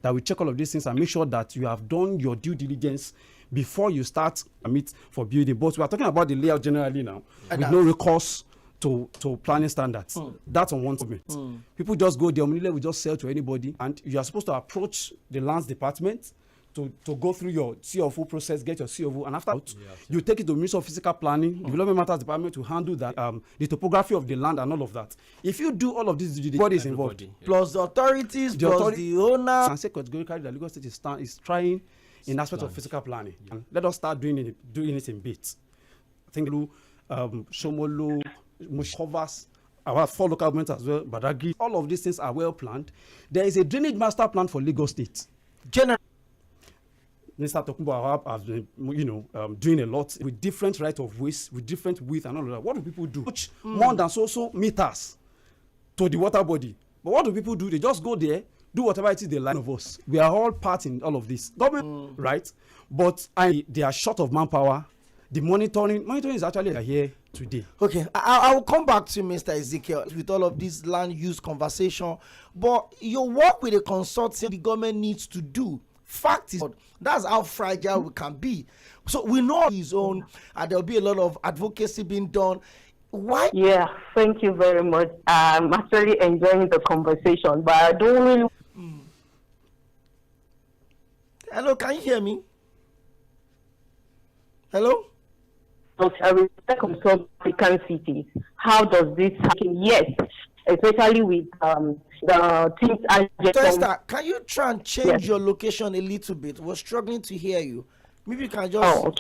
that will check all of these things and make sure that you have done your due diligence before you start permit for building. But we are talking about the layout generally now, with no recourse to planning standards. That's on one segment. People just go there, we just sell to anybody, and you are supposed to approach the lands department to go through your CFO process, get your CFO, and after you take it to the Ministry of Physical Planning, Development Matters Department to handle that, the topography of the land and all of that. If you do all of this, everybody is involved. Plus the authorities, the owner. And say categorically that Lagos State is trying in aspect of physical planning. And let us start doing it in bits. I think Shomolu, Mushovas, our 4 local governments as well, Badagry, all of these things are well planned. There is a drainage master plan for Lagos State. Mr. Tokunbo has been, doing a lot with different right of ways, with different width and all of that. What do people do? More than so meters to the water body. But what do people do? They just go there, do whatever it is they like of us. We are all part in all of this. Government, right? But they are short of manpower. The monitoring is actually here today. Okay, I will come back to Mr. Ezekiel with all of this land use conversation. But your work with a consortium the government needs to do. Fact is, that's how fragile we can be. So we know his own, and there'll be a lot of advocacy being done. Why? Yeah, thank you very much. I'm actually enjoying the conversation, but I don't really. Hello, can you hear me? Hello? I respect of some African cities. How does this happen? Yes, especially with the things I just. Can you try and change your location a little bit? We're struggling to hear you. Maybe you can just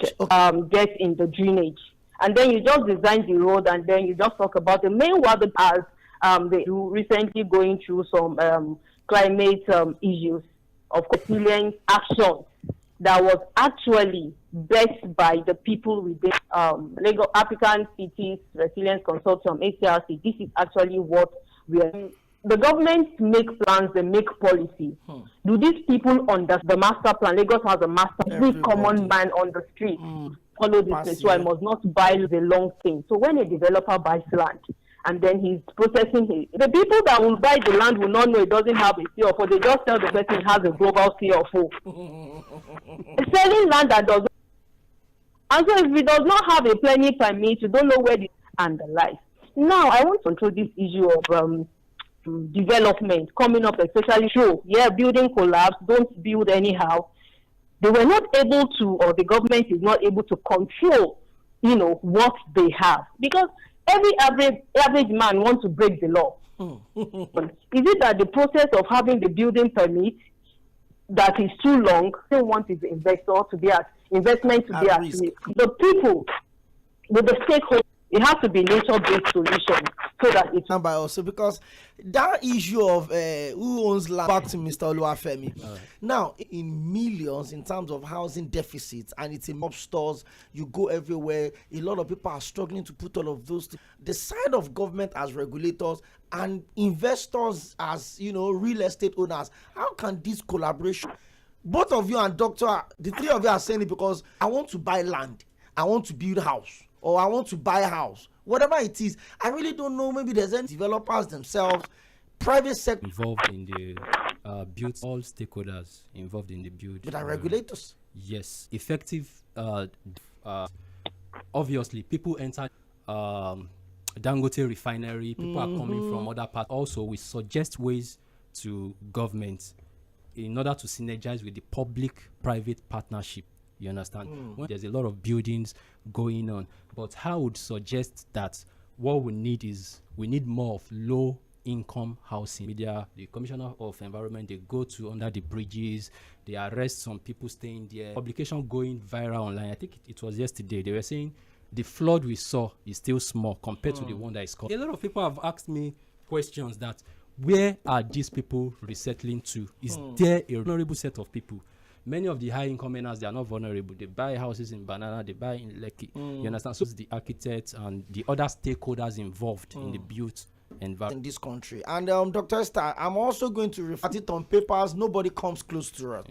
get in the drainage, and then you just design the road, and then you just talk about the main water as they recently going through some climate issues of resilient action that was actually backed by the people within Lagos African Cities Resilience Consortium (ACRC). This is actually what we are. The government make plans, they make policy. Do these people under the master plan? Lagos has a master plan. Every common man on the street follow this place, so I must not buy the long thing. So when a developer buys land and then he's processing the people that will buy the land will not know it doesn't have a CFO. They just tell the person it has a global CFO. Selling land that doesn't. And so if it does not have a planning permit, you don't know where the and the like. Now I want to control this issue of development coming up, especially building collapse, don't build anyhow. They were not able to, or the government is not able to control, what they have, because every average man wants to break the law. Is it that the process of having the building permit that is too long? They want is the investor to be at investment to be at risk. The people with the stakeholders. It has to be nature-based solution so that it's by also, because that issue of who owns land, back to Mr. Oluwafemi. Now, in millions in terms of housing deficits, and it's in mob stores, you go everywhere. A lot of people are struggling to put all of those. The side of government as regulators and investors as real estate owners. How can this collaboration? Both of you and Doctor, the three of you are saying it because I want to buy land, I want to build a house. Or I want to buy a house, whatever it is. I really don't know. Maybe there's any developers themselves, private sector involved in the build. All stakeholders involved in the build. But are regulators? Yes, effective. Obviously, people enter Dangote refinery. People are coming from other parts. Also, we suggest ways to government in order to synergize with the public-private partnership. You understand? When there's a lot of buildings going on, but I would suggest that what we need more of low-income housing. Media, the Commissioner of Environment, they go to under the bridges, they arrest some people staying there. Publication going viral online. I think it was yesterday. They were saying the flood we saw is still small compared to the one that is called. A lot of people have asked me questions that where are these people resettling to? Is there a vulnerable set of people? Many of the high-income earners, they are not vulnerable. They buy houses in Banana, they buy in Lekki. You understand? So it's the architects and the other stakeholders involved in the built environment. In this country. And Dr. Esther, I'm also going to refer it on papers. Nobody comes close to us.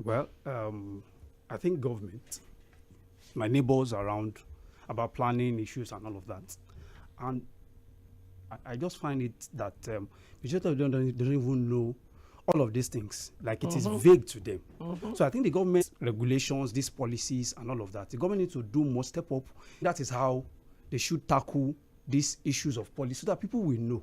Well, I think government, my neighbors around, about planning issues and all of that. And I just find it that majority of them don't even know all of these things. Like it is vague to them. So I think the government regulations, these policies and all of that, the government needs to do more, step up. That is how they should tackle these issues of policy so that people will know.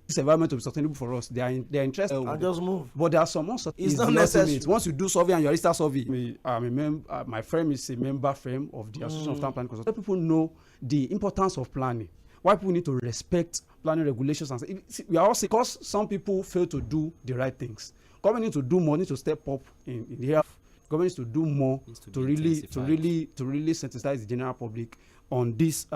This environment will be sustainable for us. They are interested. And just move. But there are some also it's not necessary. Once you do survey and you register survey, my firm is a member firm of the Association of Town Planning Consultants. People know the importance of planning. Why people need to respect planning regulations and we are also because some people fail to do the right things. Government needs to do more, needs to step up in the area. Government needs to do more to really sensitize the general public on these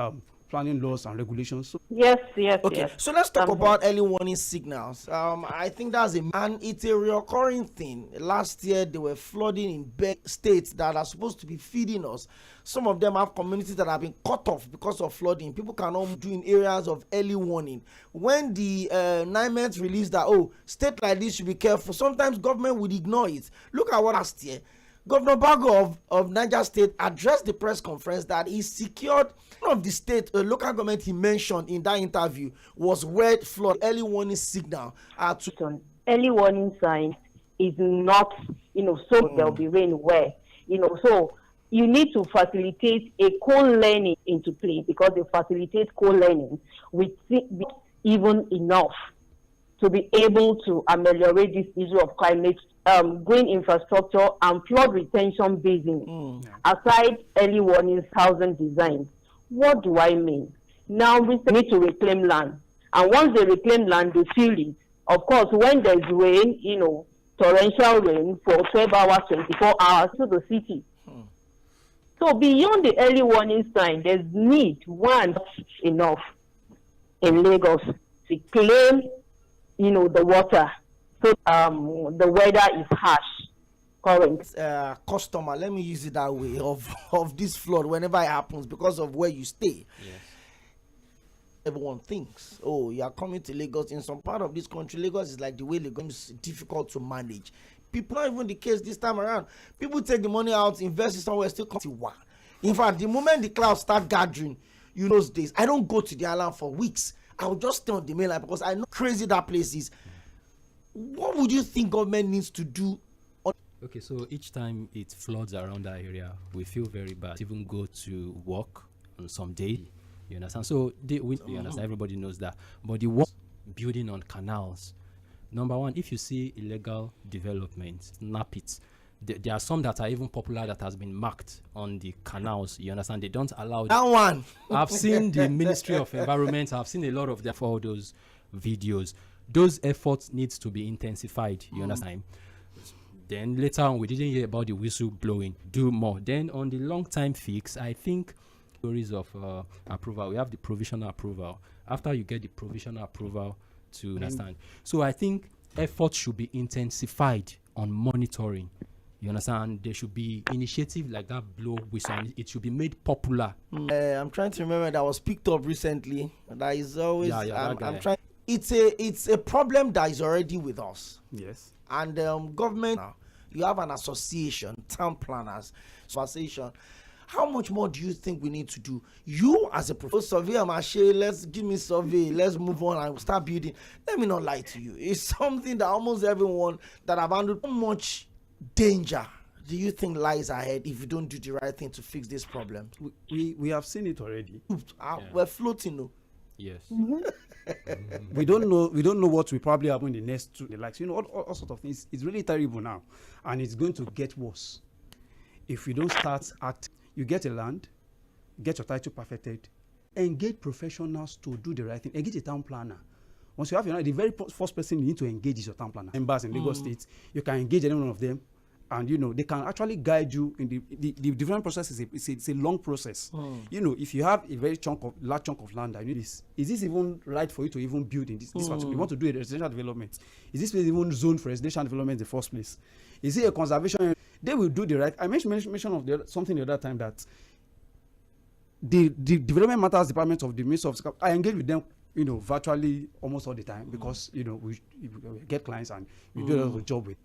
planning laws and regulations. So Yes. Okay, so let's talk about early warning signals. I think that's and it's a recurring thing. Last year, there were flooding in big states that are supposed to be feeding us. Some of them have communities that have been cut off because of flooding. People cannot do in areas of early warning. When the NIMET released that, state like this should be careful, sometimes government would ignore it. Look at what last year. Governor Bago of Niger State addressed the press conference that he secured one of the state local government he mentioned in that interview was where flood early warning signal. Early warning sign is not, so there will be rain where, so you need to facilitate a co-learning into play because they facilitate co-learning with even enough to be able to ameliorate this issue of climate, green infrastructure and flood retention basins. Aside early warning housing design. What do I mean? Now we need to reclaim land. And once they reclaim land, they fill it. Of course, when there's rain, torrential rain for 12 hours, 24 hours to the city. So beyond the early warning sign, there's need, one, enough in Lagos to claim, the water. So the weather is harsh. Current. Customer, let me use it that way, of this flood whenever it happens because of where you stay. Yes. Everyone thinks, you are coming to Lagos. In some part of this country, Lagos is like the way Lagos is difficult to manage. People, not even the case this time around. People take the money out, invest it somewhere, still come to work. In fact, the moment the clouds start gathering, those days, I don't go to the island for weeks. I will just stay on the mainland because I know how crazy that place is. What would you think government needs to do? Okay, so each time it floods around that area, we feel very bad. Even go to work on some day, you understand? So you understand, everybody knows that. But the work building on canals, number one, if you see illegal development, snap it. There are some that are even popular that has been marked on the canals, you understand? They don't allow that one. I've seen the Ministry of Environment, I've seen a lot of for all those videos. Those efforts needs to be intensified, you understand? Then later on, we didn't hear about the whistle blowing. Do more. Then on the long time fix, I think stories of approval. We have the provisional approval. After you get the provisional approval to understand. So I think efforts should be intensified on monitoring. You understand? There should be initiative like that blow whistle. It should be made popular. I'm trying to remember that was picked up recently. That is always. I'm trying. It's a problem that is already with us. Yes. And government, you have an association, town planners association. How much more do you think we need to do? You as a professor, surveyor, let's give me survey, let's move on and start building. Let me not lie to you. It's something that almost everyone that have handled so much danger do you think lies ahead if you don't do the right thing to fix this problem? We have seen it already. We're floating, no? Yes. We don't know what will probably happen in the next 2 likes. All sort of things. It's really terrible now, and it's going to get worse if you don't start acting. You get a land, get your title perfected, engage professionals to do the right thing. Engage a town planner. Once you have the very first person you need to engage is your town planner. Members in Lagos State, you can engage any one of them, and they can actually guide you in the different processes. It's a long process. If you have a very large chunk of land, is this even right for you to even build in this particular? You want to do a residential development? Is this place even zoned for residential development in the first place? Is it a conservation? They will do the right. I mentioned of something the other time that the development matters department of the Ministry of. I engage with them, virtually almost all the time because we get clients and we do a lot of job with.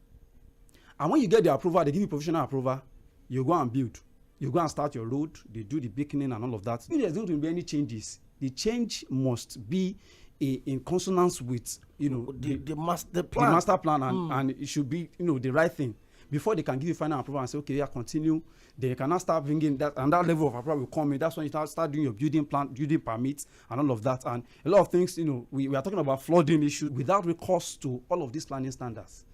And when you get the approval, they give you professional approval. You go and build. You go and start your road. They do the beaconing and all of that. If there's going to be any changes, the change must be in consonance with the master the plan. master plan, and it should be the right thing before they can give you final approval and say, okay, yeah, continue. They cannot start bringing that, and that level of approval will come in. That's when you start doing your building plan, building permits, and all of that. And a lot of things, we are talking about flooding issues without recourse to all of these planning standards.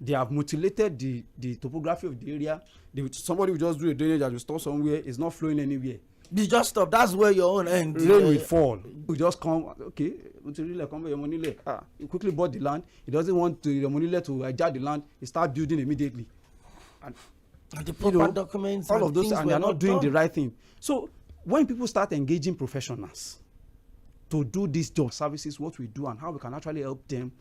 They have mutilated the topography of the area. Somebody will just do a drainage that will store somewhere. It's not flowing anywhere. They just stop. That's where your own end. Rain will fall. We just come. Okay, you quickly bought the land. He doesn't want the Monile to hijack the land. He start building immediately. And the proper documents, all of those, and they are not doing the done. right thing. So when people start engaging professionals to do these job services, what we do and how we can actually help them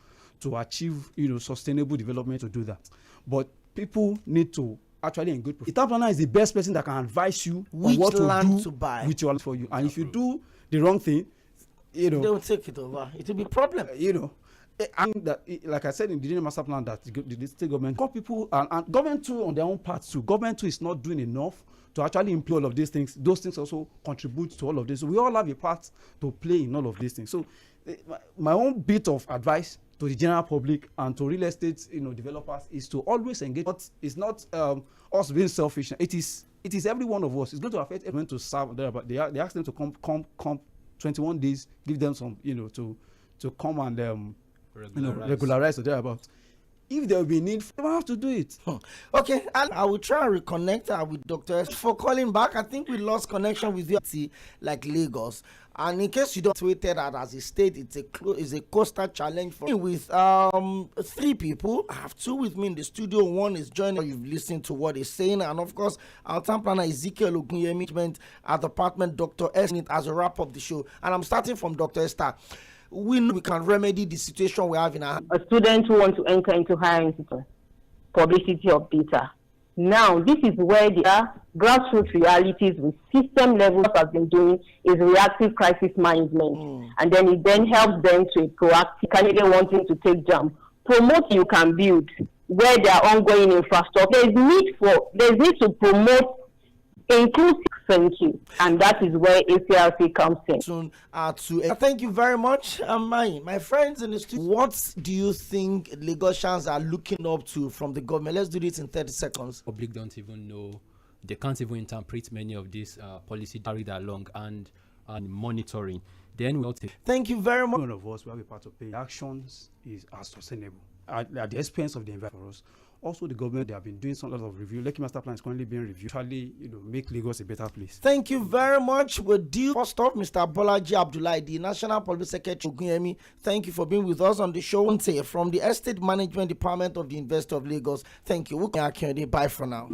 to achieve sustainable development to do that. But people need to actually engage. The town planner is the best person that can advise you Which on what land to do to buy with your land for you. And if you do the wrong thing, they will take it over. It will be a problem. And that, like I said in the master plan, that the state government got people and government too on their own part too. Government too is not doing enough to actually employ all of these things. Those things also contribute to all of this. So we all have a part to play in all of these things. So my own bit of advice to the general public and to real estate developers is to always engage. But it's not us being selfish. It is every one of us. It's going to affect everyone to serve there. But they ask them to come 21 days, give them some to come and regularize or thereabout. If there will be need, they will have to do it. Okay, I will try and reconnect with Dr. S for calling back. I think we lost connection with you, like Lagos. And in case you don't tweeted that as a state, it's a coastal challenge for me with 3 people. I have 2 with me in the studio. One is joining. You've listened to what he's saying, and of course, our town planner Ezekiel Ogunyemi at department Dr. S as a wrap up the show. And I'm starting from Dr. Esther. We know we can remedy the situation we have in our A student who wants to enter into higher institution, publicity of data. Now, this is where the grassroots realities with system levels have been doing is reactive crisis management. And then it then helps them to a proactive candidate wanting to take jump. Promote you can build where there are ongoing infrastructure. There's need to promote inclusive thinking, and that is where ACRC comes in. Soon, thank you very much, my friends in the studio. What do you think Lagosians are looking up to from the government? Let's do this in 30 seconds. Public don't even know. They can't even interpret many of these policy carried along and monitoring. Then we'll take. Thank you very much. One of us, we have a part to play. Actions are sustainable at the expense of the environment for us. Also, the government, they have been doing some lot of review. Lekki Master Plan is currently being reviewed. Actually, make Lagos a better place. Thank you very much. We'll deal first off, Mr. Bolaji Abdullahi, the National Public Secretary Ogunyemi. Thank you for being with us on the show. From the Estate Management Department of the University of Lagos. Thank you. Bye for now.